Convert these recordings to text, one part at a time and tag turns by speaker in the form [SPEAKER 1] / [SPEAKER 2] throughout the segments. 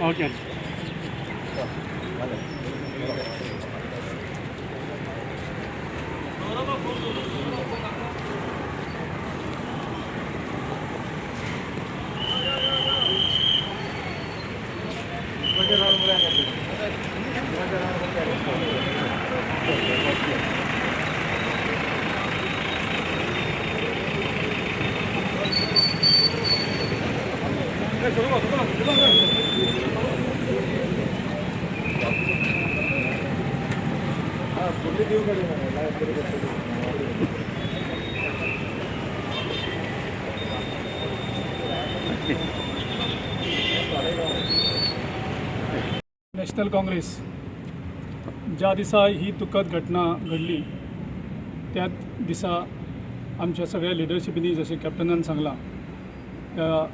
[SPEAKER 1] Okay. National Congress ज्या दिसा ही दुखद घटना घडली त्याच दिसा आमच्या सगळ्या लिडरशिपीनी जसे कॅप्टनान सांगला त्या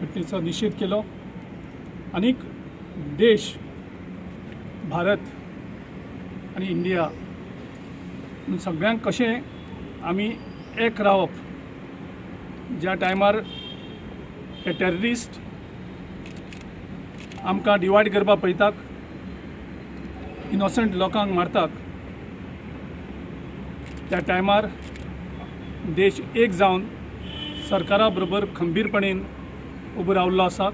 [SPEAKER 1] घटनेचा निषेध केलो. आनीक देश भारत आणि इंडिया सगळ्यांक कशें आमी एक रावप. ज्या टायमार हे टेररिस्ट आमकां डिवायड करपाक पळयतात, इनोसंट लोकांक मारतात, त्या टायमार देश एक जावन सरकारा बरोबर खंबीरपणेन उबो रावल्लो आसा.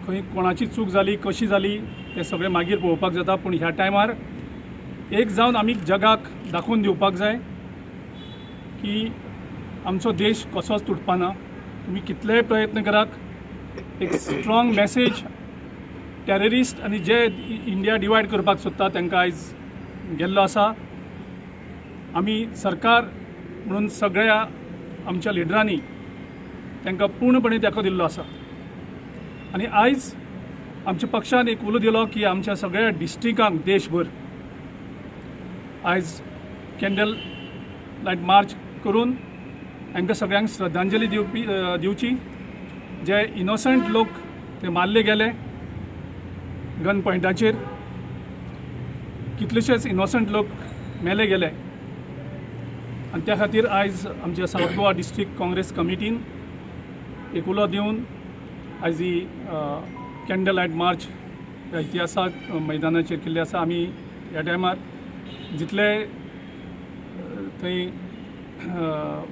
[SPEAKER 1] खंय कोणाची चूक जाली कशी जाली तें सगळें मागीर पळोवपाक जाता, पूण ह्या टायमार एक जावन आमी जगाक दाखोवन दिवपाक जाय की आमचो देश कसोच तुटपाना. तुमी कितलेय प्रयत्न करात, एक स्ट्रॉंग मॅसेज टेररिस्ट आनी जे इंडिया डिवायड करपाक सोदता तांकां आयज गेल्लो आसा. आमी सरकार म्हणून सगळ्या आमच्या लिडरांनी तांकां पूर्णपणे तेंको दिल्लो आसा. आनी आयज आमच्या पक्षान एक उलो दिलो की आमच्या सगळ्या डिस्ट्रिक्टांक देशभर आयज कॅन्डल लायट मार्च करून तांकां सगळ्यांक श्रद्धांजली दिवची. जे इनोसंट लोक ते मारले गेले गन पॉयंटाचेर, कितलेशेच इनोसंट लोक मेले गेले. आनी त्या खातीर आयज आमच्या सावथ गोवा डिस्ट्रिक्ट काँग्रेस कमिटीन एक उलो दिवन आयज ही कॅन्डल लायट मार्च ह्या इतिहासाक मैदानाचेर केल्ली आसा. आमी ह्या टायमार जितले थंय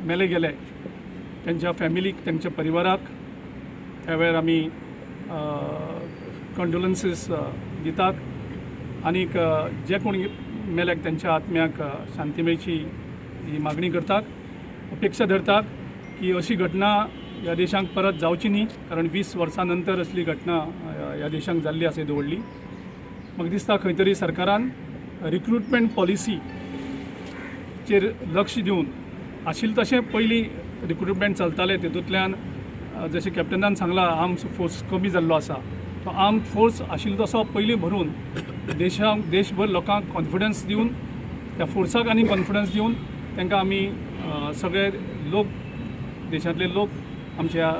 [SPEAKER 1] मेले गेले त्यांच्या फॅमिलीक, त्यांच्या परिवाराक ह्या वेळार आमी कंडोलन्सीस दितात. आनीक जे कोण मेल्याक त्यांच्या आत्म्याक शांती मेळची ही मागणी करतात. अपेक्षा धरतात की अशी घटना ह्या देशांक परत जावची न्ही, कारण 20 वर्सां नंतर असली घटना ह्या देशांक जाल्ली आसा दवरली. म्हाका दिसता खंय तरी सरकारान रिक्रुटमेंट पॉलिसीचेर लक्ष दिवन आशिल्ले तशें पयलीं रिक्रुटमेंट चलताले तेतूंतल्यान जशें कॅप्टनान सांगला आर्म्स फोर्स कमी जाल्लो आसा. तो आर्म्ड फोर्स आशिल्लो तसो पयलीं भरून देशभर लोकांक कॉन्फिडन्स दिवन त्या फोर्साक आनी कॉन्फिडन्स दिवन तांकां आमी सगळे लोक देशांतले लोक आमच्या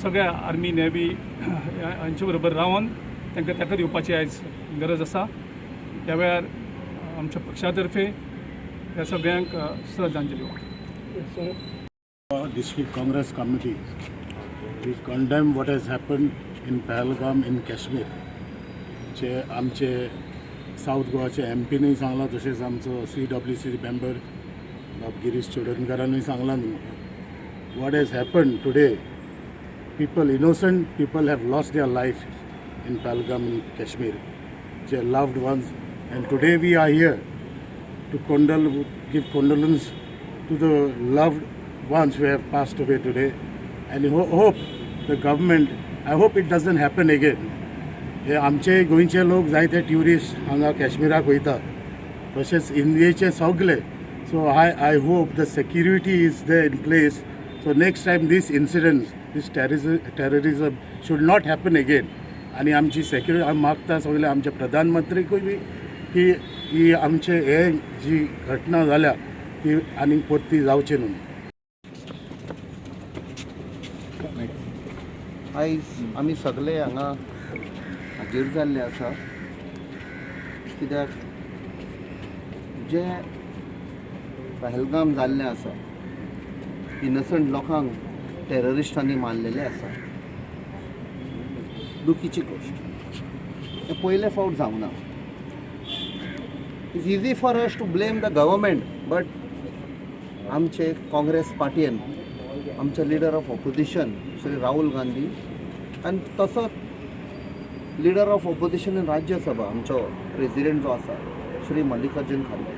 [SPEAKER 1] सगळ्या आर्मी नेव्ही हांचे बरोबर रावन तांकां तेका दिवपाची आयज गरज आसा. ह्या वेळार आमच्या पक्षातर्फे ह्या सगळ्यांक श्रद्धांजली वाटता.
[SPEAKER 2] District Congress Committee, we condemn what has happened in Pahalgam in Kashmir. जे आमचे साऊथ गोवाचे एमपीनूय सांगलां, तशेंच आमचो CWC मेंबर गिरीश चोडणकरानूय सांगलां न्हू. what has happened today, people, innocent people have lost their life in Pahalgam in Kashmir, their loved ones, and today we are here to give condolence to the loved ones who have passed away today, and hope the government, I hope it doesn't happen again. हे आमचे गोंयचे लोक जायते tourist हांगा कॅश्मिराक वयता, तशेंच इंडियेचे सगळे. So I hope the security is there in place, so next time this incident, this terrorism should not happen again. आणि आमची सेक्युरिटी आमी मागता सगळे आमच्या प्रधानमंत्रीकूय बी की ही आमचे हे जी घटना जाल्या ती आनी परती जावची न्हू.
[SPEAKER 3] आयज आमी सगळे हांगा हाजीर जाल्ले आसा, कित्याक जे पहलगाम जाल्लें आसा, इनोसंट लोकांक टेररिस्टांनी मारलेले आसा. दुखीची गोष्ट. हे पयले फावट जावना. It's easy for us to blame the government, but आमचे काँग्रेस पार्टीन आमचे leader of opposition Shri Rahul Gandhi आनी तसोच leader of opposition in Rajya Sabha आमचो प्रेसिडेंट जो आसा श्री मल्लिकार्जुन खरगे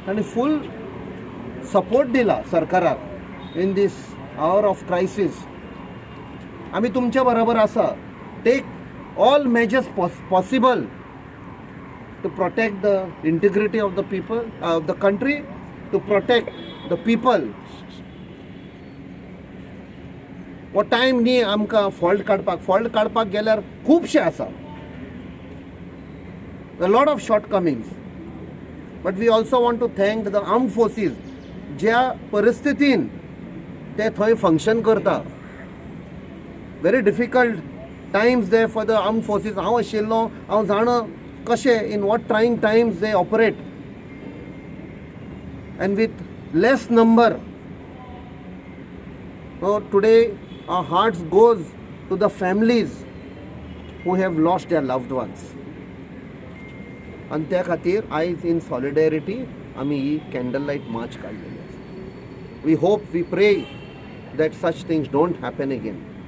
[SPEAKER 3] ताणें फूल सपोर्ट दिला सरकाराक in this hour of crisis. आमी तुमच्या बरोबर आसा. Take all measures possible to protect the integrity of the people, of the country, to protect the people. वो टायम न्ही आमकां फॉल्ट काडपाक गेल्यार खुबशे आसा. A lot of shortcomings. But we also want to thank the armed forces ज्या परिस्थितीन ते थंय फंक्शन करता. Very difficult times there for the armed forces. हांव आशिल्लो, हांव जाणा कशे in what trying times they operate, and with less number. So today our hearts goes to the families who have lost their loved ones. And त्या खातीर आयज in solidarity आमी ही candle light march काडलेली आसा. We hope, we pray that such things don't happen again.